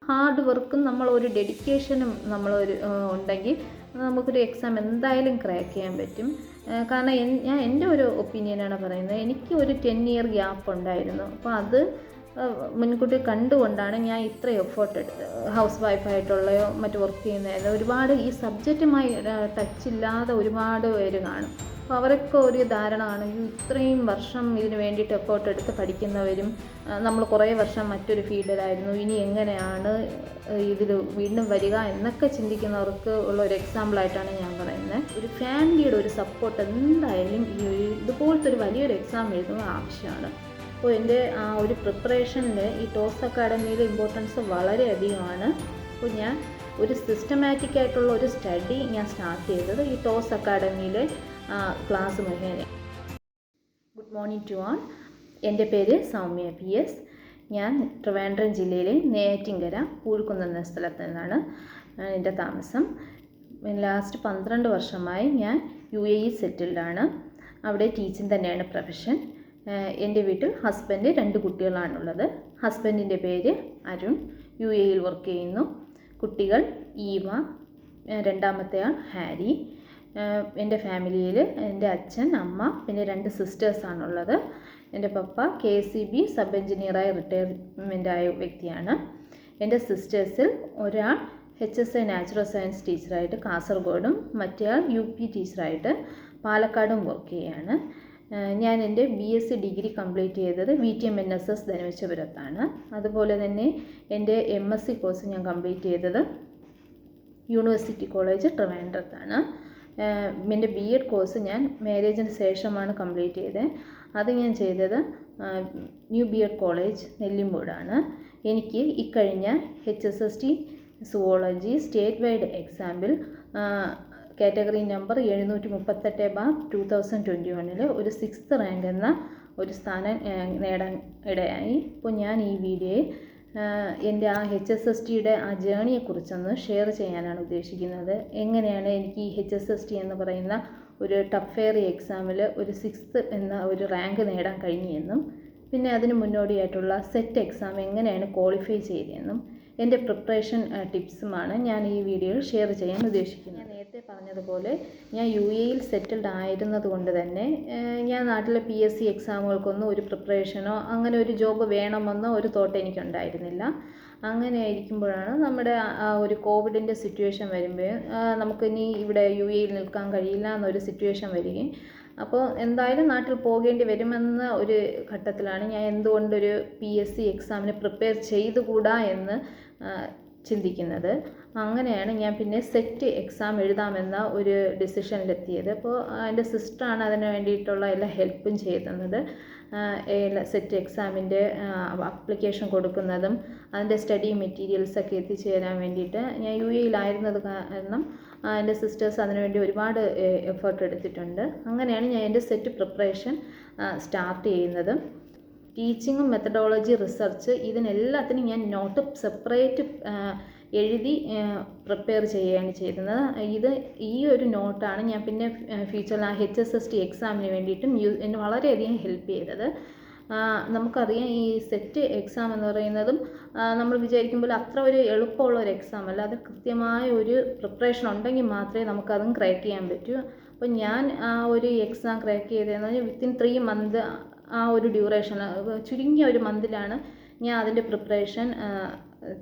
Hard വർക്കും നമ്മളൊരു ഡെഡിക്കേഷനും നമ്മളൊരു ഉണ്ടെങ്കിൽ നമുക്കൊരു എക്സാം എന്തായാലും ക്രാക്ക് ചെയ്യാൻ പറ്റും. കാരണം ഞാൻ എൻ്റെ ഒരു ഒപ്പീനിയനാണ് പറയുന്നത്. എനിക്ക് ഒരു 10 ഇയർ ഗ്യാപ്പ് ഉണ്ടായിരുന്നു. അപ്പോൾ അത് മുൻകൂട്ടി കണ്ടുകൊണ്ടാണ് ഞാൻ ഇത്രയും എഫേർട്ട് എടുത്തത്. ഹൗസ് വൈഫായിട്ടുള്ളയോ മറ്റ് വർക്ക് ചെയ്യുന്നതോ ഒരുപാട് ഈ സബ്ജക്റ്റുമായി ടച്ച് ഇല്ലാതെ ഒരുപാട് പേര് കാണും. അപ്പോൾ അവരൊക്കെ ഒരു ധാരണ കാണും, ഇത്രയും വർഷം ഇതിന് വേണ്ടിയിട്ട് എഫേർട്ട് എടുത്ത് പഠിക്കുന്നവരും നമ്മൾ കുറേ വർഷം മറ്റൊരു ഫീൽഡിലായിരുന്നു, ഇനി എങ്ങനെയാണ് ഇതിൽ വീണ്ടും വരിക എന്നൊക്കെ ചിന്തിക്കുന്നവർക്ക് ഉള്ള ഒരു എക്സാമ്പിളായിട്ടാണ് ഞാൻ പറയുന്നത്. ഒരു ഫാമിലിയുടെ ഒരു സപ്പോർട്ട് എന്തായാലും ഈ ഇതുപോലത്തെ ഒരു വലിയൊരു എക്സാം എഴുതുന്നത് ആവശ്യമാണ്. അപ്പോൾ എൻ്റെ ആ ഒരു പ്രിപ്പറേഷനിൽ ഈ ടോസ് അക്കാഡമിയിലെ ഇമ്പോർട്ടൻസ് വളരെയധികമാണ്. അപ്പോൾ ഞാൻ ഒരു സിസ്റ്റമാറ്റിക് ആയിട്ടുള്ള ഒരു സ്റ്റഡി ഞാൻ സ്റ്റാർട്ട് ചെയ്തത് ഈ ടോസ് അക്കാഡമിയിലെ ക്ലാസ് മുഖേന. Good morning to all. എൻ്റെ പേര് സൗമ്യ PS. ഞാൻ ട്രിവാൻഡ്രം ജില്ലയിലെ നെയ്യാറ്റിൻകര പൂഴ്ക്കുന്ന് എന്ന സ്ഥലത്ത് നിന്നാണ് എൻ്റെ താമസം. ലാസ്റ്റ് 12 വർഷമായി ഞാൻ UAE സെറ്റിൽഡാണ്. അവിടെ ടീച്ചിങ് തന്നെയാണ് പ്രൊഫഷൻ. എൻ്റെ വീട്ടിൽ ഹസ്ബൻഡ് 2 കുട്ടികളാണുള്ളത്. ഹസ്ബൻഡിൻ്റെ പേര് അരുൺ, UAEയിൽ വർക്ക് ചെയ്യുന്നു. കുട്ടികൾ ഈവ, രണ്ടാമത്തെ ആൾ ഹാരി. എൻ്റെ ഫാമിലിയിൽ എൻ്റെ അച്ഛൻ, അമ്മ, പിന്നെ 2 സിസ്റ്റേഴ്സാണുള്ളത്. എൻ്റെ പപ്പ KCB സബ് എഞ്ചിനീയറായി റിട്ടയർമെൻ്റ് ആയ വ്യക്തിയാണ്. എൻ്റെ സിസ്റ്റേഴ്സിൽ ഒരാൾ HSI നാച്ചുറൽ സയൻസ് ടീച്ചറായിട്ട് കാസർഗോഡും മറ്റേയാൾ UP ടീച്ചറായിട്ട് പാലക്കാടും വർക്ക് ചെയ്യുകയാണ്. ഞാൻ എൻ്റെ BSc ഡിഗ്രി കംപ്ലീറ്റ് ചെയ്തത് VTM NSS ധനുവച്ചപുരത്താണ്. അതുപോലെ തന്നെ എൻ്റെ MSc കോഴ്സ് ഞാൻ കംപ്ലീറ്റ് ചെയ്തത് യൂണിവേഴ്സിറ്റി കോളേജ് ട്രിവാൻഡ്രത്താണ്. എൻ്റെ BEd കോഴ്സ് ഞാൻ മാരേജിന് ശേഷമാണ് കംപ്ലീറ്റ് ചെയ്തത്. അത് ഞാൻ ചെയ്തത് ന്യൂ BEd കോളേജ് നെല്ലിമൂടാണ്. എനിക്ക് ഇക്കഴിഞ്ഞ HSST zoology state wide example category number 738/2021 ഒരു 6th റാങ്ക് എന്ന ഒരു സ്ഥാനം നേടാൻ ഇടയായി. ഇപ്പോൾ ഞാൻ ഈ വീഡിയോയിൽ എൻ്റെ ആ HSSTയുടെ ആ ജേണിയെക്കുറിച്ചൊന്ന് ഷെയർ ചെയ്യാനാണ് ഉദ്ദേശിക്കുന്നത്. എങ്ങനെയാണ് എനിക്ക് ഈ HSST എന്ന് പറയുന്ന ഒരു ടഫേറിയ എക്സാമിൽ ഒരു 6th എന്ന ഒരു റാങ്ക് നേടാൻ കഴിഞ്ഞെന്നും പിന്നെ അതിന് മുന്നോടിയായിട്ടുള്ള സെറ്റ് എക്സാം എങ്ങനെയാണ് ക്വാളിഫൈ ചെയ്തതെന്നും എൻ്റെ പ്രിപ്പറേഷൻ ടിപ്സുമാണ് ഞാൻ ഈ വീഡിയോയിൽ ഷെയർ ചെയ്യാൻ ഉദ്ദേശിക്കുന്നത്. ഞാൻ നേരത്തെ പറഞ്ഞതുപോലെ ഞാൻ UAEയിൽ സെറ്റിൽഡ് ആയിരുന്നത് കൊണ്ട് തന്നെ ഞാൻ നാട്ടിലെ PSC എക്സാമുകൾക്കൊന്നും ഒരു പ്രിപ്പറേഷനോ അങ്ങനെ ഒരു ജോബ് വേണമെന്നോ ഒരു തോട്ട് എനിക്കുണ്ടായിരുന്നില്ല. അങ്ങനെ ആയിരിക്കുമ്പോഴാണ് നമ്മുടെ ആ ഒരു കോവിഡിൻ്റെ സിറ്റുവേഷൻ വരുമ്പോൾ നമുക്കിനി ഇവിടെ UAEയിൽ നിൽക്കാൻ കഴിയില്ല എന്നൊരു സിറ്റുവേഷൻ വരികയും അപ്പോൾ എന്തായാലും നാട്ടിൽ പോകേണ്ടി വരുമെന്ന ഒരു ഘട്ടത്തിലാണ് ഞാൻ എന്തുകൊണ്ടൊരു PSC എക്സാമിന് പ്രിപ്പയർ ചെയ്തുകൂടാ എന്ന് ചിന്തിക്കുന്നത്. അങ്ങനെയാണ് ഞാൻ പിന്നെ സെറ്റ് എക്സാം എഴുതാമെന്ന ഒരു ഡിസിഷനിലെത്തിയത്. അപ്പോൾ എൻ്റെ സിസ്റ്ററാണ് അതിന് വേണ്ടിയിട്ടുള്ള എല്ലാ ഹെൽപ്പും ചെയ്യുന്നത്. സെറ്റ് എക്സാമിൻ്റെ അപ്ലിക്കേഷൻ കൊടുക്കുന്നതും അതിൻ്റെ സ്റ്റഡി മെറ്റീരിയൽസൊക്കെ എത്തിച്ചേരാൻ വേണ്ടിയിട്ട് ഞാൻ UAEയിലായിരുന്നത് കാരണം എൻ്റെ സിസ്റ്റേഴ്സ് അതിനുവേണ്ടി ഒരുപാട് എഫേർട്ട് എടുത്തിട്ടുണ്ട്. അങ്ങനെയാണ് ഞാൻ എൻ്റെ സെറ്റ് പ്രിപ്പറേഷൻ സ്റ്റാർട്ട് ചെയ്യുന്നത്. ടീച്ചിങ്ങും മെത്തഡോളജി റിസർച്ച് ഇതിനെല്ലാത്തിനും ഞാൻ നോട്ട് സെപ്പറേറ്റ് എഴുതി പ്രിപ്പയർ ചെയ്യുകയാണ് ചെയ്യുന്നത്. ഈ ഒരു നോട്ടാണ് ഞാൻ പിന്നെ ഫ്യൂച്ചറിൽ ആ HSST എക്സാമിന് വേണ്ടിയിട്ടും എന്നെ വളരെയധികം ഹെൽപ്പ് ചെയ്തത്. നമുക്കറിയാം ഈ സെറ്റ് എക്സാം എന്ന് പറയുന്നതും നമ്മൾ വിചാരിക്കുമ്പോൾ അത്ര ഒരു എളുപ്പമുള്ള ഒരു എക്സാം അല്ല. അത് കൃത്യമായ ഒരു പ്രിപ്പറേഷൻ ഉണ്ടെങ്കിൽ മാത്രമേ നമുക്കതും ക്രാക്ക് ചെയ്യാൻ പറ്റൂ. അപ്പോൾ ഞാൻ ആ ഒരു എക്സാം ക്രാക്ക് ചെയ്തതെന്ന് പറഞ്ഞാൽ വിത്തിൻ 3 months ആ ഒരു ഡ്യൂറേഷൻ ചുരുങ്ങിയ ഒരു മന്തിലാണ് ഞാൻ അതിൻ്റെ പ്രിപ്പറേഷൻ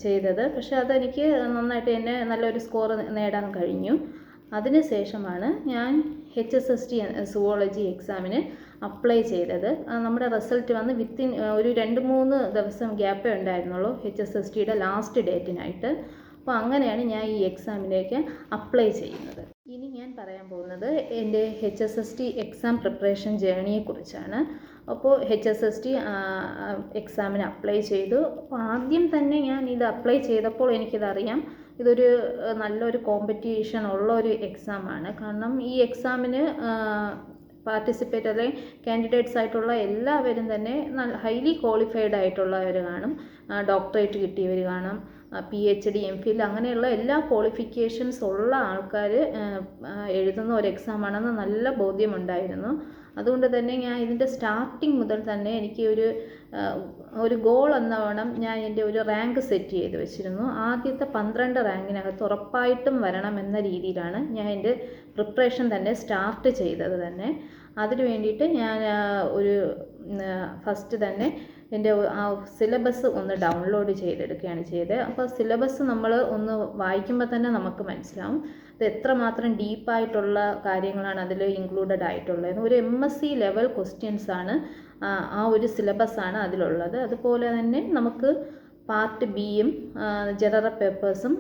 ചെയ്തത്. പക്ഷേ അതെനിക്ക് നന്നായിട്ട് എന്നെ നല്ലൊരു സ്കോർ നേടാൻ കഴിഞ്ഞു. അതിനുശേഷമാണ് ഞാൻ HSST സുവോളജി എക്സാമിന് അപ്ലൈ ചെയ്തത്. നമ്മുടെ റിസൾട്ട് വന്ന് വിത്തിൻ ഒരു 2-3 ദിവസം ഗ്യാപ്പേ ഉണ്ടായിരുന്നുള്ളൂ HSSTയുടെ ലാസ്റ്റ് ഡേറ്റിനായിട്ട്. അപ്പോൾ അങ്ങനെയാണ് ഞാൻ ഈ എക്സാമിലേക്ക് അപ്ലൈ ചെയ്യുന്നത്. ഇനി ഞാൻ പറയാൻ പോകുന്നത് എൻ്റെ HSST എക്സാം പ്രിപ്പറേഷൻ ജേണിയെക്കുറിച്ചാണ്. അപ്പോൾ HSST എക്സാമിന് അപ്ലൈ ചെയ്തു. അപ്പോൾ ആദ്യം തന്നെ ഞാൻ ഇത് അപ്ലൈ ചെയ്തപ്പോൾ എനിക്കിതറിയാം, ഇതൊരു നല്ലൊരു കോമ്പറ്റീഷൻ ഉള്ളൊരു എക്സാമാണ്. കാരണം ഈ എക്സാമിന് പാർട്ടിസിപ്പേറ്റ് അല്ലെങ്കിൽ കാൻഡിഡേറ്റ്സ് ആയിട്ടുള്ള എല്ലാവരും തന്നെ ഹൈലി ക്വാളിഫൈഡ് ആയിട്ടുള്ളവർ കാണും. ഡോക്ടറേറ്റ് കിട്ടിയവർ കാണും, PhD MPhil അങ്ങനെയുള്ള എല്ലാ ക്വാളിഫിക്കേഷൻസ് ഉള്ള ആൾക്കാർ എഴുതുന്ന ഒരു എക്സാമാണെന്ന് നല്ല ബോധ്യമുണ്ടായിരുന്നു. അതുകൊണ്ട് തന്നെ ഞാൻ ഇതിൻ്റെ സ്റ്റാർട്ടിങ് മുതൽ തന്നെ എനിക്ക് ഒരു ഗോൾ എന്നവണ്ണം ഞാൻ എൻ്റെ ഒരു റാങ്ക് സെറ്റ് ചെയ്ത് വെച്ചിരുന്നു. ആദ്യത്തെ 12 റാങ്കിനകത്ത് ഉറപ്പായിട്ടും വരണം എന്ന രീതിയിലാണ് ഞാൻ എൻ്റെ പ്രിപ്പറേഷൻ തന്നെ സ്റ്റാർട്ട് ചെയ്തത് തന്നെ. അതിന് വേണ്ടിയിട്ട് ഞാൻ ഫസ്റ്റ് തന്നെ എൻ്റെ ആ സിലബസ് ഒന്ന് ഡൗൺലോഡ് ചെയ്തെടുക്കുകയാണ് ചെയ്തത്. അപ്പോൾ സിലബസ് നമ്മൾ ഒന്ന് വായിക്കുമ്പോൾ തന്നെ നമുക്ക് മനസ്സിലാവും ഇത് എത്രമാത്രം ഡീപ്പായിട്ടുള്ള കാര്യങ്ങളാണ് അതിൽ ഇൻക്ലൂഡഡ് ആയിട്ടുള്ളത്. ഒരു MSc ലെവൽ ക്വസ്റ്റ്യൻസാണ് ആ ഒരു സിലബസാണ് അതിലുള്ളത്. അതുപോലെ തന്നെ നമുക്ക് പാർട്ട് ബിയും ജനറൽ പേപ്പേഴ്സും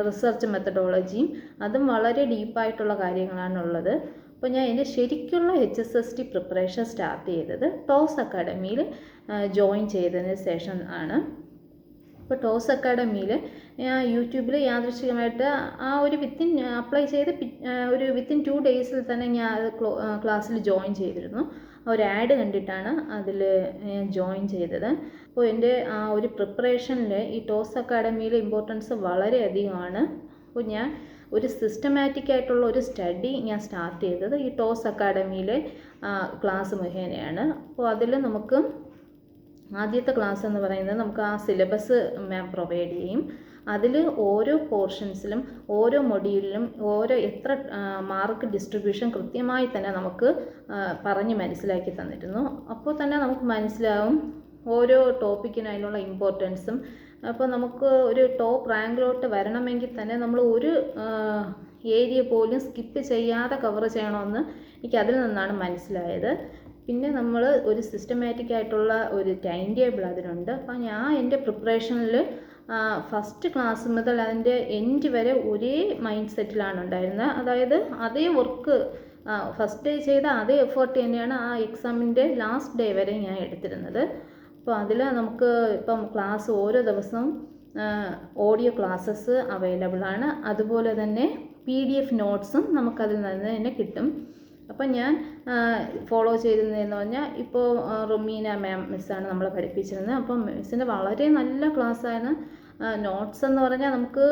റിസർച്ച് മെത്തഡോളജിയും അതും വളരെ ഡീപ്പായിട്ടുള്ള കാര്യങ്ങളാണുള്ളത്. അപ്പോൾ ഞാൻ എൻ്റെ ശരിക്കുള്ള HSST പ്രിപ്പറേഷൻ സ്റ്റാർട്ട് ചെയ്തത് ടോസ് അക്കാഡമിയിൽ ജോയിൻ ചെയ്തതിന് ശേഷം ആണ്. അപ്പോൾ ടോസ് അക്കാഡമിയിൽ ഞാൻ യൂട്യൂബിൽ യാദൃശ്ചികമായിട്ട് ആ ഒരു അപ്ലൈ ചെയ്ത് വിത്തിൻ 2 ഡേയ്സിൽ തന്നെ ഞാൻ ക്ലാസ്സിൽ ജോയിൻ ചെയ്തിരുന്നു. ഒരു ആഡ് കണ്ടിട്ടാണ് അതിൽ ജോയിൻ ചെയ്തത്. അപ്പോൾ എൻ്റെ ആ ഒരു പ്രിപ്പറേഷനിൽ ഈ ടോസ് അക്കാഡമിയിലെ ഇമ്പോർട്ടൻസ് വളരെയധികമാണ്. അപ്പോൾ ഞാൻ ഒരു സിസ്റ്റമാറ്റിക് ആയിട്ടുള്ള ഒരു സ്റ്റഡി ഞാൻ സ്റ്റാർട്ട് ചെയ്തത് ഈ ടോസ് അക്കാഡമിയിലെ ക്ലാസ് മുഖേനയാണ്. അപ്പോൾ അതിൽ നമുക്ക് ആദ്യത്തെ ക്ലാസ് എന്ന് പറയുന്നത് നമുക്ക് ആ സിലബസ് മാം പ്രൊവൈഡ് ചെയ്യും. അതിൽ ഓരോ പോർഷൻസിലും ഓരോ മൊഡ്യൂളിലും എത്ര മാർക്ക് ഡിസ്ട്രിബ്യൂഷൻ കൃത്യമായി തന്നെ നമുക്ക് പറഞ്ഞ് മനസ്സിലാക്കി തന്നിരുന്നു. അപ്പോൾ തന്നെ നമുക്ക് മനസ്സിലാവും ഓരോ ടോപ്പിക്കിനും അതിനുള്ള ഇമ്പോർട്ടൻസും. അപ്പോൾ നമുക്ക് ഒരു ടോപ്പ് റാങ്കിലോട്ട് വരണമെങ്കിൽ തന്നെ നമ്മൾ ഒരു ഏരിയ പോലും സ്കിപ്പ് ചെയ്യാതെ കവർ ചെയ്യണമെന്ന് എനിക്ക് അതിൽ നിന്നാണ് മനസ്സിലായത്. പിന്നെ നമ്മൾ ഒരു സിസ്റ്റമാറ്റിക് ആയിട്ടുള്ള ഒരു ടൈം ടേബിൾ അതിനുണ്ട്. അപ്പോൾ ഞാൻ എൻ്റെ പ്രിപ്പറേഷനിൽ ഫസ്റ്റ് ക്ലാസ് മുതൽ അതിൻ്റെ എൻഡ് വരെ ഒരേ മൈൻഡ് സെറ്റിലാണ് ഉണ്ടായിരുന്നത്. അതായത് അതേ വർക്ക് ഫസ്റ്റ് ഡേ ചെയ്ത അതേ എഫേർട്ട് തന്നെയാണ് ആ എക്സാമിൻ്റെ ലാസ്റ്റ് ഡേ വരെ ഞാൻ എടുത്തിരുന്നത്. അപ്പോൾ അതിൽ നമുക്ക് ഇപ്പം ക്ലാസ് ഓരോ ദിവസവും ഓഡിയോ ക്ലാസ്സസ് അവൈലബിൾ ആണ്. അതുപോലെ തന്നെ PDF നോട്ട്സും നമുക്കതിൽ നിന്ന് തന്നെ കിട്ടും. അപ്പം ഞാൻ ഫോളോ ചെയ്തിരുന്നതെന്ന് പറഞ്ഞാൽ ഇപ്പോൾ റുമീന മിസ്സാണ് നമ്മളെ പഠിപ്പിച്ചിരുന്നത്. അപ്പം മിസ്സിൻ്റെ വളരെ നല്ല ക്ലാസ്സാണ്. നോട്ട്സ് എന്ന് പറഞ്ഞാൽ നമുക്ക്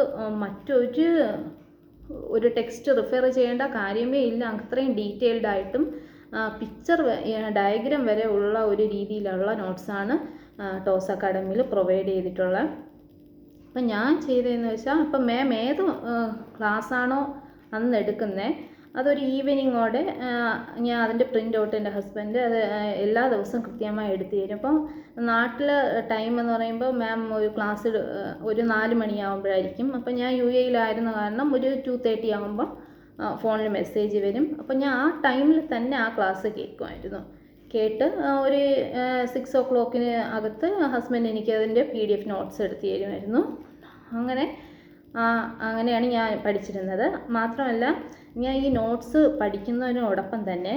ഒരു ടെക്സ്റ്റ് റിഫർ ചെയ്യേണ്ട കാര്യമേ ഇല്ല. അത്രയും ഡീറ്റെയിൽഡ് ആയിട്ടും പിക്ചർ ഡയഗ്രാം വരെ ഉള്ള ഒരു രീതിയിലുള്ള നോട്ട്സാണ് ടോസ് അക്കാഡമിയിൽ പ്രൊവൈഡ് ചെയ്തിട്ടുള്ളത്. അപ്പം ഞാൻ ചെയ്തതെന്ന് വെച്ചാൽ ഇപ്പം മാം ഏത് ക്ലാസ്സാണോ അന്ന് എടുക്കുന്നത് അതൊരു ഈവനിങ്ങോടെ ഞാൻ അതിൻ്റെ പ്രിൻ്റ് ഔട്ട് എൻ്റെ ഹസ്ബൻഡ് അത് എല്ലാ ദിവസവും കൃത്യമായി എടുത്തു തരും. അപ്പം നാട്ടിൽ ടൈം എന്ന് പറയുമ്പോൾ മാം ഒരു ക്ലാസ് ഒരു 4 മണിയാകുമ്പോഴായിരിക്കും. അപ്പം ഞാൻ UAE-യിലായിരുന്ന കാരണം ഒരു 2:30 ആകുമ്പോൾ ഫോണിൽ മെസ്സേജ് വരും. അപ്പോൾ ഞാൻ ആ ടൈമിൽ തന്നെ ആ ക്ലാസ് കേട്ട് ഒരു 6 o'clock അകത്ത് ഹസ്ബൻഡ് എനിക്ക് അതിൻ്റെ PDF നോട്ട്സ് എടുത്ത് തരുമായിരുന്നു. അങ്ങനെയാണ് ഞാൻ പഠിച്ചിരുന്നത്. മാത്രമല്ല ഞാൻ ഈ നോട്ട്സ് പഠിക്കുന്നതിനോടൊപ്പം തന്നെ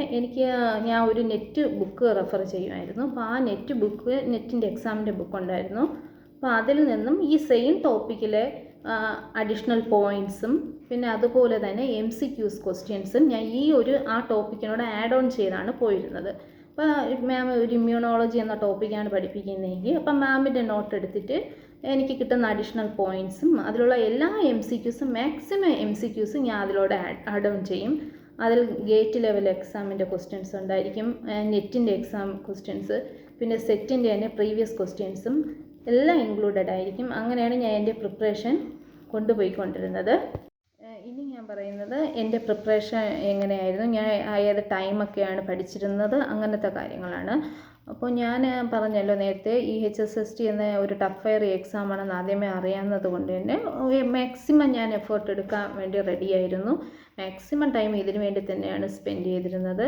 ഞാൻ ഒരു നെറ്റ് ബുക്ക് റെഫർ ചെയ്യുമായിരുന്നു. അപ്പോൾ ആ നെറ്റിൻ്റെ എക്സാമിൻ്റെ ബുക്ക് ഉണ്ടായിരുന്നു. അപ്പോൾ അതിൽ നിന്നും ഈ സെയിം ടോപ്പിക്കിലെ അഡീഷണൽ പോയിൻറ്റ്സും പിന്നെ അതുപോലെ തന്നെ MCQs ക്വസ്റ്റ്യൻസും ഞാൻ ആ ടോപ്പിക്കിനോട് ആഡ് ഓൺ ചെയ്താണ് പോയിരുന്നത്. അപ്പോൾ മാം ഒരു ഇമ്മ്യൂണോളജി എന്ന ടോപ്പിക്കാണ് പഠിപ്പിക്കുന്നതെങ്കിൽ അപ്പം മാമിൻ്റെ നോട്ട് എടുത്തിട്ട് എനിക്ക് കിട്ടുന്ന അഡീഷണൽ പോയിൻറ്റ്സും അതിലുള്ള എല്ലാ MCQസും മാക്സിമം MCQസും ഞാൻ അതിലൂടെ ആഡ് ഓൺ ചെയ്യും. അതിൽ ഗേറ്റ് ലെവൽ എക്സാമിൻ്റെ ക്വസ്റ്റ്യൻസ് ഉണ്ടായിരിക്കും, നെറ്റിൻ്റെ എക്സാം ക്വസ്റ്റ്യൻസ്, പിന്നെ സെറ്റിൻ്റെ തന്നെ പ്രീവിയസ് ക്വസ്റ്റ്യൻസും എല്ലാം ഇൻക്ലൂഡഡ് ആയിരിക്കും. അങ്ങനെയാണ് ഞാൻ എൻ്റെ പ്രിപ്പറേഷൻ കൊണ്ടുപോയിക്കൊണ്ടിരുന്നത്. ഇനി ഞാൻ പറയുന്നത് എൻ്റെ പ്രിപ്പറേഷൻ എങ്ങനെയായിരുന്നു, ഞാൻ ഏത് ടൈമൊക്കെയാണ് പഠിച്ചിരുന്നത്, അങ്ങനത്തെ കാര്യങ്ങളാണ്. അപ്പോൾ ഞാൻ പറഞ്ഞല്ലോ നേരത്തെ ഈ HSST എന്ന ഒരു ടഫയറി എക്സാമാണെന്ന് ആദ്യമേ അറിയാവുന്നത് കൊണ്ട് തന്നെ മാക്സിമം ഞാൻ എഫേർട്ട് എടുക്കാൻ വേണ്ടി റെഡിയായിരുന്നു. മാക്സിമം ടൈം ഇതിനു വേണ്ടി തന്നെയാണ് സ്പെൻഡ് ചെയ്തിരുന്നത്.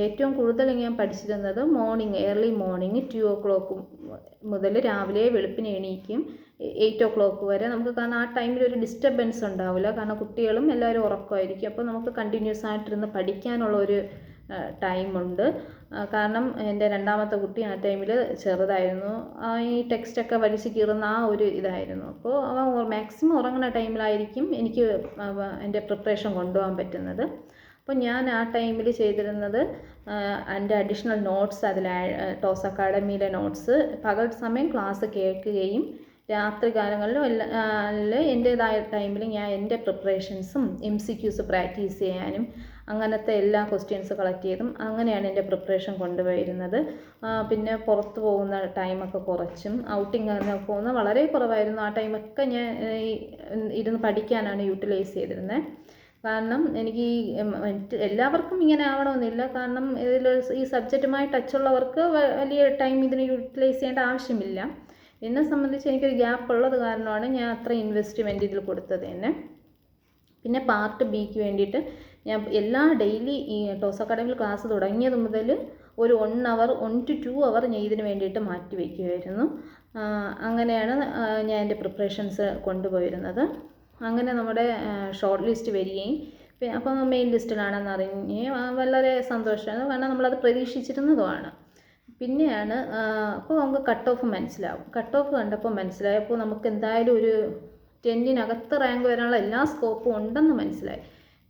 ഏറ്റവും കൂടുതൽ ഞാൻ പഠിച്ചിരുന്നത് ഏർലി മോർണിംഗ് 2 o'clock മുതൽ രാവിലെ വെളുപ്പിന് എണീക്കും 8 o'clock വരെ. നമുക്ക് കാരണം ആ ടൈമിൽ ഒരു ഡിസ്റ്റർബൻസ് ഉണ്ടാവില്ല, കാരണം കുട്ടികളും എല്ലാവരും ഉറക്കമായിരിക്കും. അപ്പോൾ നമുക്ക് കണ്ടിന്യൂസ് ആയിട്ടിരുന്ന് പഠിക്കാനുള്ള ഒരു ടൈമുണ്ട്. കാരണം എൻ്റെ രണ്ടാമത്തെ കുട്ടി ആ ടൈമിൽ ചെറുതായിരുന്നു, ഈ ടെക്സ്റ്റൊക്കെ വലിച്ച് കീറുന്ന ആ ഒരു ഇതായിരുന്നു. അപ്പോൾ അവൻ മാക്സിമം ഉറങ്ങുന്ന ടൈമിലായിരിക്കും എനിക്ക് എൻ്റെ പ്രിപ്പറേഷൻ കൊണ്ടുപോകാൻ പറ്റുന്നത്. അപ്പോൾ ഞാൻ ആ ടൈമിൽ ചെയ്തിരുന്നത് എൻ്റെ അഡീഷണൽ നോട്ട്സ് അതിൽ ടോസ് അക്കാഡമിയിലെ നോട്ട്സ് പകൽ സമയം ക്ലാസ് കേൾക്കുകയും രാത്രി കാലങ്ങളിലും എൻ്റേതായ ടൈമിൽ ഞാൻ എൻ്റെ പ്രിപ്പറേഷൻസും MCQs പ്രാക്ടീസ് ചെയ്യാനും അങ്ങനത്തെ എല്ലാ ക്വസ്റ്റ്യൻസ് കളക്ട് ചെയ്തും അങ്ങനെയാണ് എൻ്റെ പ്രിപ്പറേഷൻ കൊണ്ടുപോയിരുന്നത്. പിന്നെ പുറത്ത് പോകുന്ന ടൈമൊക്കെ കുറച്ചും ഔട്ടിങ് പോകുന്ന വളരെ കുറവായിരുന്നു. ആ ടൈമൊക്കെ ഞാൻ ഇരുന്ന് പഠിക്കാനാണ് യൂട്ടിലൈസ് ചെയ്തിരുന്നത്. കാരണം എനിക്ക് എല്ലാവർക്കും ഇങ്ങനെ ആവണമെന്നില്ല. കാരണം ഇതിൽ ഈ സബ്ജക്റ്റുമായി ടച്ചുള്ളവർക്ക് വലിയ ടൈം ഇതിന് യൂട്ടിലൈസ് ചെയ്യേണ്ട ആവശ്യമില്ല. എന്നെ സംബന്ധിച്ച് എനിക്കൊരു ഗ്യാപ്പ് ഉള്ളത് കാരണമാണ് ഞാൻ അത്ര ഇൻവെസ്റ്റ്മെൻറ്റ് ഇതിൽ കൊടുത്തത് തന്നെ. പിന്നെ പാർട്ട് ബിക്ക് വേണ്ടിയിട്ട് ഞാൻ ഡെയിലി ഈ ടോസ് അക്കാഡമിയിൽ ക്ലാസ് തുടങ്ങിയത് മുതൽ ഒരു 1 to 2 അവർ ഞാൻ ഇതിന് വേണ്ടിയിട്ട് മാറ്റി വയ്ക്കുമായിരുന്നു. അങ്ങനെയാണ് ഞാൻ എൻ്റെ പ്രിപ്പറേഷൻസ് കൊണ്ടുപോയിരുന്നത്. അങ്ങനെ നമ്മുടെ ഷോർട്ട് ലിസ്റ്റ് വരികയും അപ്പോൾ മെയിൻ ലിസ്റ്റിലാണെന്ന് അറിഞ്ഞ് വളരെ സന്തോഷമാണ്. കാരണം നമ്മളത് പ്രതീക്ഷിച്ചിരുന്നതുമാണ്. പിന്നെയാണ് അപ്പോൾ നമുക്ക് കട്ട് ഓഫ് മനസ്സിലാവും. കട്ട് ഓഫ് കണ്ടപ്പോൾ മനസ്സിലായി അപ്പോൾ നമുക്ക് എന്തായാലും ഒരു 10-നകത്ത് റാങ്ക് വരാനുള്ള എല്ലാ സ്കോപ്പും ഉണ്ടെന്ന് മനസ്സിലായി.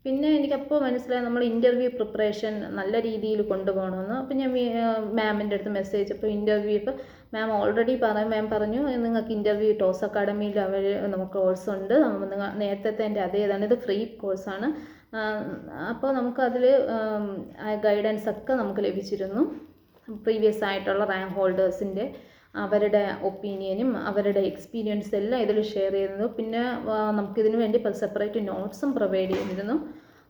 പിന്നെ എനിക്കപ്പോൾ മനസ്സിലായി നമ്മൾ ഇൻ്റർവ്യൂ പ്രിപ്പറേഷൻ നല്ല രീതിയിൽ കൊണ്ടുപോകണമെന്ന്. അപ്പോൾ ഞാൻ മാമിൻ്റെ അടുത്ത് മെസ്സേജ് ഇപ്പോൾ ഇൻ്റർവ്യൂ ഇപ്പോൾ മാം ഓൾറെഡി മാം പറഞ്ഞു നിങ്ങൾക്ക് ഇൻ്റർവ്യൂ ടോസ് അക്കാഡമിയിൽ നമുക്ക് കോഴ്സുണ്ട്. നിങ്ങൾ നേരത്തെ എൻ്റെ അതേതാണ്, ഇത് ഫ്രീ കോഴ്സാണ്. അപ്പോൾ നമുക്കതിൽ ഗൈഡൻസ് ഒക്കെ നമുക്ക് ലഭിച്ചിരുന്നു. പ്രീവിയസ് ആയിട്ടുള്ള റാങ്ക് ഹോൾഡേഴ്സിൻ്റെ അവരുടെ ഒപ്പീനിയനും അവരുടെ എക്സ്പീരിയൻസ് എല്ലാം ഇതിൽ ഷെയർ ചെയ്യുന്നു. പിന്നെ നമുക്കിതിനു വേണ്ടി സെപ്പറേറ്റ് നോട്ട്സും പ്രൊവൈഡ് ചെയ്തിരുന്നു.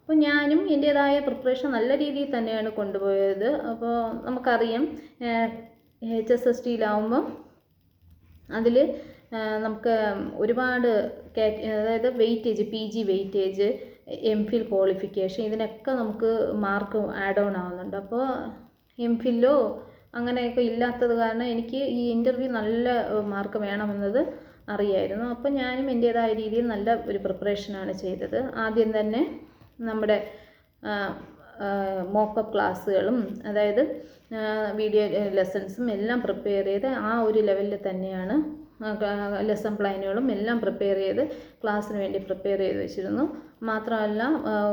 അപ്പോൾ ഞാനും എൻ്റേതായ പ്രിപ്പറേഷൻ നല്ല രീതിയിൽ തന്നെയാണ് കൊണ്ടുപോയത്. അപ്പോൾ നമുക്കറിയാം HSSTയിലാവുമ്പോൾ അതിൽ നമുക്ക് ഒരുപാട് അതായത് weightage PG weightage MPhil qualification ഇതിനൊക്കെ നമുക്ക് മാർക്ക് ആഡ് ഓൺ ആവുന്നുണ്ട്. അപ്പോൾ MPhilലോ അങ്ങനെയൊക്കെ ഇല്ലാത്തത് കാരണം എനിക്ക് ഈ ഇൻ്റർവ്യൂ നല്ല മാർക്ക് വേണമെന്നത് അറിയായിരുന്നു. അപ്പോൾ ഞാനും എൻ്റേതായ രീതിയിൽ നല്ല ഒരു പ്രിപ്പറേഷനാണ് ചെയ്തത്. ആദ്യം തന്നെ നമ്മുടെ മോക്കപ്പ് ക്ലാസ്സുകളും അതായത് വീഡിയോ ലെസൺസും എല്ലാം പ്രിപ്പയർ ചെയ്ത് ആ ഒരു ലെവലിൽ തന്നെയാണ് ലെസൺ പ്ലാനുകളും എല്ലാം പ്രിപ്പയർ ചെയ്ത് ക്ലാസ്സിന് വേണ്ടി പ്രിപ്പയർ ചെയ്ത് വെച്ചിരുന്നു. മാത്രമല്ല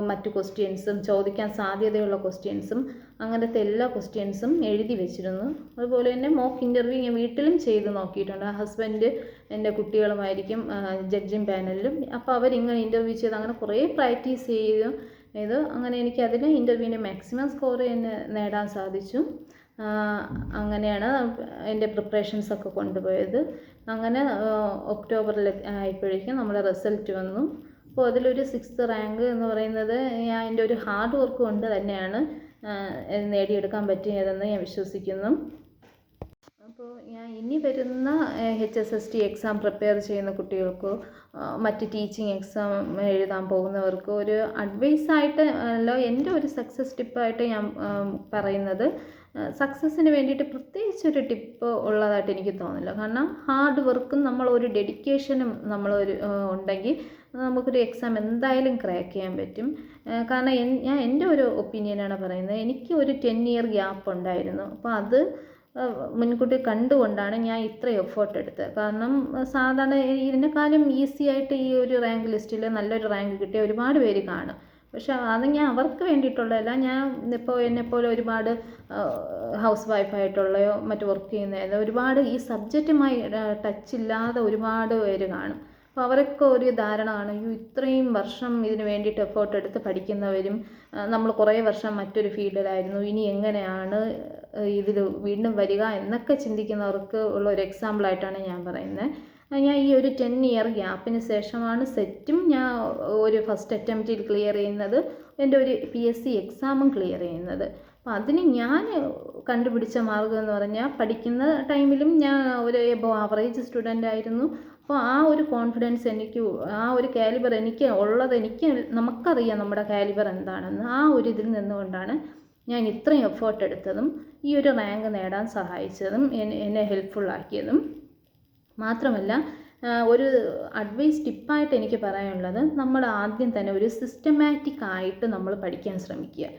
മറ്റു ക്വസ്റ്റ്യൻസും ചോദിക്കാൻ സാധ്യതയുള്ള ക്വസ്റ്റ്യൻസും അങ്ങനത്തെ എല്ലാ ക്വസ്റ്റ്യൻസും എഴുതി വെച്ചിരുന്നു. അതുപോലെ തന്നെ മോക്ക് ഇൻ്റർവ്യൂ ഞാൻ വീട്ടിലും ചെയ്ത് നോക്കിയിട്ടുണ്ട്. ഹസ്ബൻഡ് എൻ്റെ കുട്ടികളുമായിരിക്കും ജഡ്ജിങ് പാനലിലും. അപ്പോൾ അവരിങ്ങനെ ഇൻ്റർവ്യൂ ചെയ്ത് അങ്ങനെ കുറേ പ്രാക്ടീസ് ചെയ്തു. അങ്ങനെ എനിക്ക് അതിൽ ഇൻ്റർവ്യൂവിൻ്റെ മാക്സിമം സ്കോർ നേടാൻ സാധിച്ചു. അങ്ങനെയാണ് എൻ്റെ പ്രിപ്പറേഷൻസൊക്കെ കൊണ്ടുപോയത്. അങ്ങനെ ഒക്ടോബറിൽ ആയപ്പോഴേക്കും നമ്മുടെ റിസൾട്ട് വന്നു. അപ്പോൾ അതിലൊരു 6th റാങ്ക് എന്ന് പറയുന്നത് ഞാൻ എൻ്റെ ഒരു ഹാർഡ് വർക്ക് കൊണ്ട് തന്നെയാണ് നേടിയെടുക്കാൻ പറ്റിയതെന്ന് ഞാൻ വിശ്വസിക്കുന്നു. അപ്പോൾ ഞാൻ ഇനി വരുന്ന HSST എക്സാം പ്രിപ്പയർ ചെയ്യുന്ന കുട്ടികൾക്കോ മറ്റ് ടീച്ചിങ് എക്സാം എഴുതാൻ പോകുന്നവർക്കോ ഒരു അഡ്വൈസായിട്ട് അല്ല, എൻ്റെ ഒരു സക്സസ് ടിപ്പായിട്ട് ഞാൻ പറയുന്നത് സക്സസ്സിന് വേണ്ടിയിട്ട് പ്രത്യേകിച്ചൊരു ടിപ്പ് ഉള്ളതായിട്ട് എനിക്ക് തോന്നില്ല. കാരണം ഹാർഡ് വർക്കും നമ്മളൊരു ഡെഡിക്കേഷനും നമ്മളൊരു ഉണ്ടെങ്കിൽ നമുക്കൊരു എക്സാം എന്തായാലും ക്രാക്ക് ചെയ്യാൻ പറ്റും. കാരണം ഞാൻ എൻ്റെ ഒരു ഒപ്പീനിയനാണ് പറയുന്നത്. എനിക്ക് ഒരു 10 ഇയർ ഗ്യാപ്പ് ഉണ്ടായിരുന്നു. അപ്പോൾ അത് മുൻകൂട്ടി കണ്ടുകൊണ്ടാണ് ഞാൻ ഇത്ര എഫേർട്ട് എടുത്തത്. കാരണം സാധാരണ ഇതിനേക്കാളും ഈസി ആയിട്ട് ഈ ഒരു റാങ്ക് ലിസ്റ്റിൽ നല്ലൊരു റാങ്ക് കിട്ടിയ ഒരുപാട് പേര് കാണും. പക്ഷെ അത് ഞാൻ അവർക്ക് വേണ്ടിയിട്ടുള്ളതല്ല. ഞാൻ ഇപ്പോൾ എന്നെപ്പോലെ ഒരുപാട് ഹൗസ് വൈഫായിട്ടുള്ളയോ മറ്റ് വർക്ക് ചെയ്യുന്ന ഒരുപാട് ഈ സബ്ജക്റ്റുമായി ടച്ചില്ലാതെ ഒരുപാട് പേര് കാണും. അപ്പോൾ അവരൊക്കെ ഒരു ധാരണ കാണും, ഇത്രയും വർഷം ഇതിന് വേണ്ടിയിട്ട് എഫേർട്ട് എടുത്ത് പഠിക്കുന്നവരും നമ്മൾ കുറേ വർഷം മറ്റൊരു ഫീൽഡിലായിരുന്നു, ഇനി എങ്ങനെയാണ് ഇതിൽ വീണ്ടും വരിക എന്നൊക്കെ ചിന്തിക്കുന്നവർക്ക് ഉള്ള ഒരു എക്സാമ്പിളായിട്ടാണ് ഞാൻ പറയുന്നത്. ഞാൻ ഈ ഒരു 10 ഇയർ ഗ്യാപ്പിന് ശേഷമാണ് സെറ്റും ഞാൻ ഒരു ഫസ്റ്റ് അറ്റംപ്റ്റിൽ ക്ലിയർ ചെയ്യുന്നത്, എൻ്റെ ഒരു PSC എക്സാമും ക്ലിയർ ചെയ്യുന്നത്. അപ്പോൾ അതിന് ഞാൻ കണ്ടുപിടിച്ച മാർഗ്ഗം എന്ന് പറഞ്ഞാൽ പഠിക്കുന്ന ടൈമിലും ഞാൻ ഒരു എബോ ആവറേജ് സ്റ്റുഡൻ്റ് ആയിരുന്നു. അപ്പോൾ ആ ഒരു കോൺഫിഡൻസ് എനിക്ക്, ആ ഒരു കാലിബർ എനിക്ക് ഉള്ളത്, നമുക്കറിയാം നമ്മുടെ കാലിബർ എന്താണെന്ന്. ആ ഒരു ഇതിൽ നിന്നുകൊണ്ടാണ് ഞാൻ ഇത്രയും എഫേർട്ട് എടുത്തതും ഈ ഒരു റാങ്ക് നേടാൻ സഹായിച്ചതും എന്നെ ഹെൽപ്ഫുള്ളാക്കിയതും. മാത്രമല്ല ഒരു അഡ്വൈസ് ടിപ്പായിട്ട് എനിക്ക് പറയാനുള്ളത്, നമ്മൾ ആദ്യം തന്നെ ഒരു സിസ്റ്റമാറ്റിക് ആയിട്ട് നമ്മൾ പഠിക്കാൻ ശ്രമിക്കുക.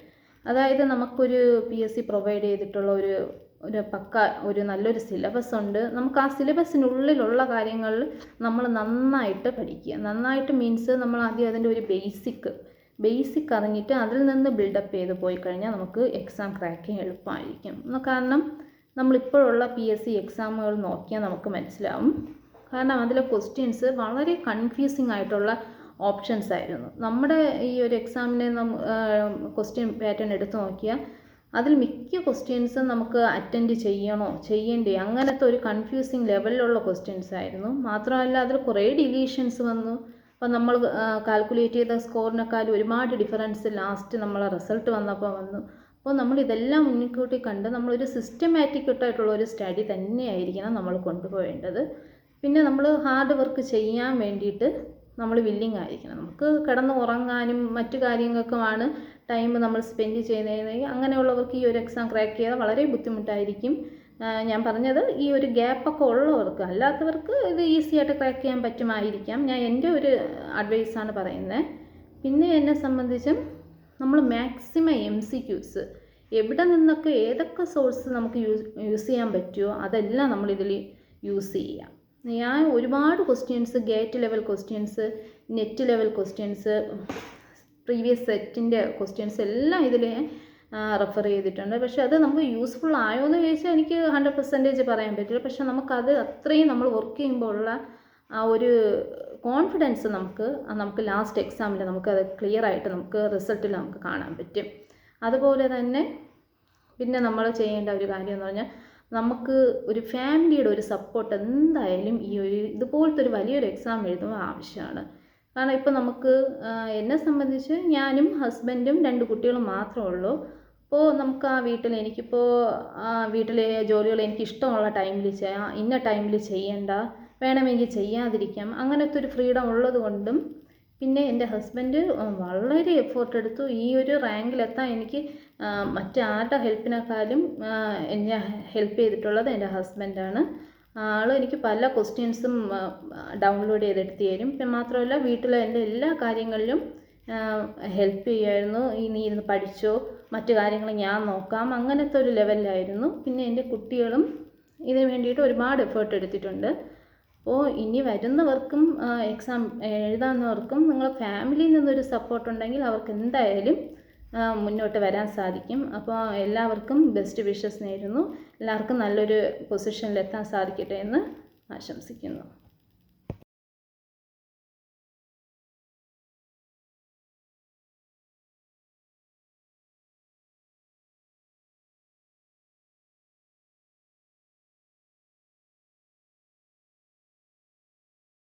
അതായത് നമുക്കൊരു PSC പ്രൊവൈഡ് ചെയ്തിട്ടുള്ള ഒരു ഒരു നല്ലൊരു സിലബസ് ഉണ്ട്. നമുക്ക് ആ സിലബസിനുള്ളിലുള്ള കാര്യങ്ങൾ നമ്മൾ നന്നായിട്ട് പഠിക്കുക. നന്നായിട്ട് മീൻസ് നമ്മൾ ആദ്യം അതിൻ്റെ ഒരു ബേസിക് ബേസിക് അറിഞ്ഞിട്ട് അതിൽ നിന്ന് ബിൽഡപ്പ് ചെയ്ത് പോയി കഴിഞ്ഞാൽ നമുക്ക് എക്സാം ക്രാക്ക് ചെയ്യാൻ എളുപ്പമായിരിക്കും. കാരണം നമ്മളിപ്പോഴുള്ള PSC എക്സാമുകൾ നോക്കിയാൽ നമുക്ക് മനസ്സിലാവും. കാരണം അതിലെ ക്വസ്റ്റ്യൻസ് വളരെ കൺഫ്യൂസിങ് ആയിട്ടുള്ള ഓപ്ഷൻസ് ആയിരുന്നു. നമ്മുടെ ഈ ഒരു എക്സാമിനെ ക്വസ്റ്റ്യൻ പാറ്റേൺ എടുത്ത് നോക്കിയാൽ അതിൽ മിക്ക ക്വസ്റ്റ്യൻസും നമുക്ക് അറ്റൻഡ് ചെയ്യണോ ചെയ്യണ്ടേ അങ്ങനത്തെ ഒരു കൺഫ്യൂസിങ് ലെവലിലുള്ള ക്വസ്റ്റ്യൻസ് ആയിരുന്നു. മാത്രമല്ല അതിൽ കുറേ ഡിലീഷൻസ് വന്നു. അപ്പം നമ്മൾ കാൽക്കുലേറ്റ് ചെയ്ത സ്കോറിനേക്കാളും ഒരുപാട് ഡിഫറൻസ് ലാസ്റ്റ് നമ്മളെ റിസൾട്ട് വന്നപ്പോൾ വന്നു. അപ്പോൾ നമ്മൾ ഇതെല്ലാം മുൻകൂട്ടി കണ്ട് നമ്മളൊരു സിസ്റ്റമാറ്റിക് ആയിട്ടുള്ള ഒരു സ്റ്റഡി തന്നെയായിരിക്കണം നമ്മൾ കൊണ്ടുപോകേണ്ടത്. പിന്നെ നമ്മൾ ഹാർഡ് വർക്ക് ചെയ്യാൻ വേണ്ടിയിട്ട് നമ്മൾ വില്ലിങ് ആയിരിക്കണം. നമുക്ക് കിടന്ന് ഉറങ്ങാനും മറ്റു കാര്യങ്ങൾക്കുമാണ് ടൈം നമ്മൾ സ്പെൻഡ് ചെയ്യുന്നതെങ്കിൽ അങ്ങനെയുള്ളവർക്ക് ഈ ഒരു എക്സാം ക്രാക്ക് ചെയ്യാൻ വളരെ ബുദ്ധിമുട്ടായിരിക്കും. ഞാൻ പറഞ്ഞത് ഈ ഒരു ഗ്യാപ്പൊക്കെ ഉള്ളവർക്ക്, അല്ലാത്തവർക്ക് ഇത് ഈസി ആയിട്ട് ക്രാക്ക് ചെയ്യാൻ പറ്റുമായിരിക്കാം. ഞാൻ എൻ്റെ ഒരു അഡ്വൈസാണ് പറയുന്നത്. പിന്നെ എന്നെ സംബന്ധിച്ചും നമ്മൾ മാക്സിമം MCQs എവിടെ നിന്നൊക്കെ ഏതൊക്കെ സോഴ്സ് നമുക്ക് യൂസ് ചെയ്യാൻ പറ്റുമോ അതെല്ലാം നമ്മളിതിൽ യൂസ് ചെയ്യാം. ഞാൻ ഒരുപാട് questions, GATE level questions, NET level questions, previous സെറ്റിൻ്റെ ക്വസ്റ്റ്യൻസ് എല്ലാം ഇതിൽ റെഫർ ചെയ്തിട്ടുണ്ട്. പക്ഷേ അത് നമുക്ക് യൂസ്ഫുൾ ആയോ എന്ന് ചോദിച്ചാൽ എനിക്ക് 100% പറയാൻ പറ്റില്ല. പക്ഷേ നമുക്കത് അത്രയും നമ്മൾ വർക്ക് ചെയ്യുമ്പോൾ ഉള്ള ആ ഒരു കോൺഫിഡൻസ് നമുക്ക് ലാസ്റ്റ് എക്സാമിൽ നമുക്കത് ക്ലിയർ ആയിട്ട് നമുക്ക് റിസൾട്ടിൽ നമുക്ക് കാണാൻ പറ്റും. അതുപോലെ തന്നെ പിന്നെ നമ്മൾ ചെയ്യേണ്ട ഒരു കാര്യം എന്ന് പറഞ്ഞാൽ നമുക്ക് ഒരു ഫാമിലിയുടെ ഒരു സപ്പോർട്ട് എന്തായാലും ഈ ഒരു ഇതുപോലത്തെ ഒരു വലിയൊരു എക്സാം എഴുതുമ്പോൾ ആവശ്യമാണ്. കാരണം ഇപ്പോൾ നമുക്ക് എന്നെ സംബന്ധിച്ച് ഞാനും ഹസ്ബൻഡും 2 കുട്ടികളും മാത്രമേ ഉള്ളൂ. അപ്പോൾ നമുക്ക് ആ വീട്ടിൽ എനിക്കിപ്പോൾ വീട്ടിലെ ജോലികൾ എനിക്കിഷ്ടമുള്ള ടൈമിൽ ചെയ്യാം, ഇന്ന ടൈമിൽ ചെയ്യേണ്ട, വേണമെങ്കിൽ ചെയ്യാതിരിക്കാം, അങ്ങനത്തെ ഒരു ഫ്രീഡം ഉള്ളത് കൊണ്ടും പിന്നെ എൻ്റെ ഹസ്ബൻഡ് വളരെ എഫേർട്ട് എടുത്തു. ഈ ഒരു റാങ്കിലെത്താൻ എനിക്ക് മറ്റാരുടെ ഹെൽപ്പിനേക്കാളും എന്നെ ഹെൽപ്പ് ചെയ്തിട്ടുള്ളത് എൻ്റെ ഹസ്ബൻഡാണ്. ആൾ എനിക്ക് പല ക്വസ്റ്റ്യൻസും ഡൗൺലോഡ് ചെയ്തെടുത്ത് തരും. പിന്നെ മാത്രമല്ല വീട്ടിലെ എൻ്റെ എല്ലാ കാര്യങ്ങളിലും ഹെൽപ്പ് ചെയ്യുമായിരുന്നു. നീ ഇരുന്ന് പഠിച്ചോ, മറ്റു കാര്യങ്ങൾ ഞാൻ നോക്കാം, അങ്ങനത്തെ ഒരു ലെവലിലായിരുന്നു. പിന്നെ എൻ്റെ കുട്ടികളും ഇതിന് വേണ്ടിയിട്ട് ഒരുപാട് എഫേർട്ട് എടുത്തിട്ടുണ്ട്. അപ്പോൾ ഇനി വരുന്നവർക്കും എക്സാം എഴുതാവുന്നവർക്കും നിങ്ങളുടെ ഫാമിലിയിൽ നിന്നൊരു സപ്പോർട്ട് ഉണ്ടെങ്കിൽ അവർക്ക് എന്തായാലും മുന്നോട്ട് വരാൻ സാധിക്കും. അപ്പോൾ എല്ലാവർക്കും ബെസ്റ്റ് വിഷസ് നേരുന്നു. എല്ലാവർക്കും നല്ലൊരു പൊസിഷനിലെത്താൻ സാധിക്കട്ടെ എന്ന് ആശംസിക്കുന്നു.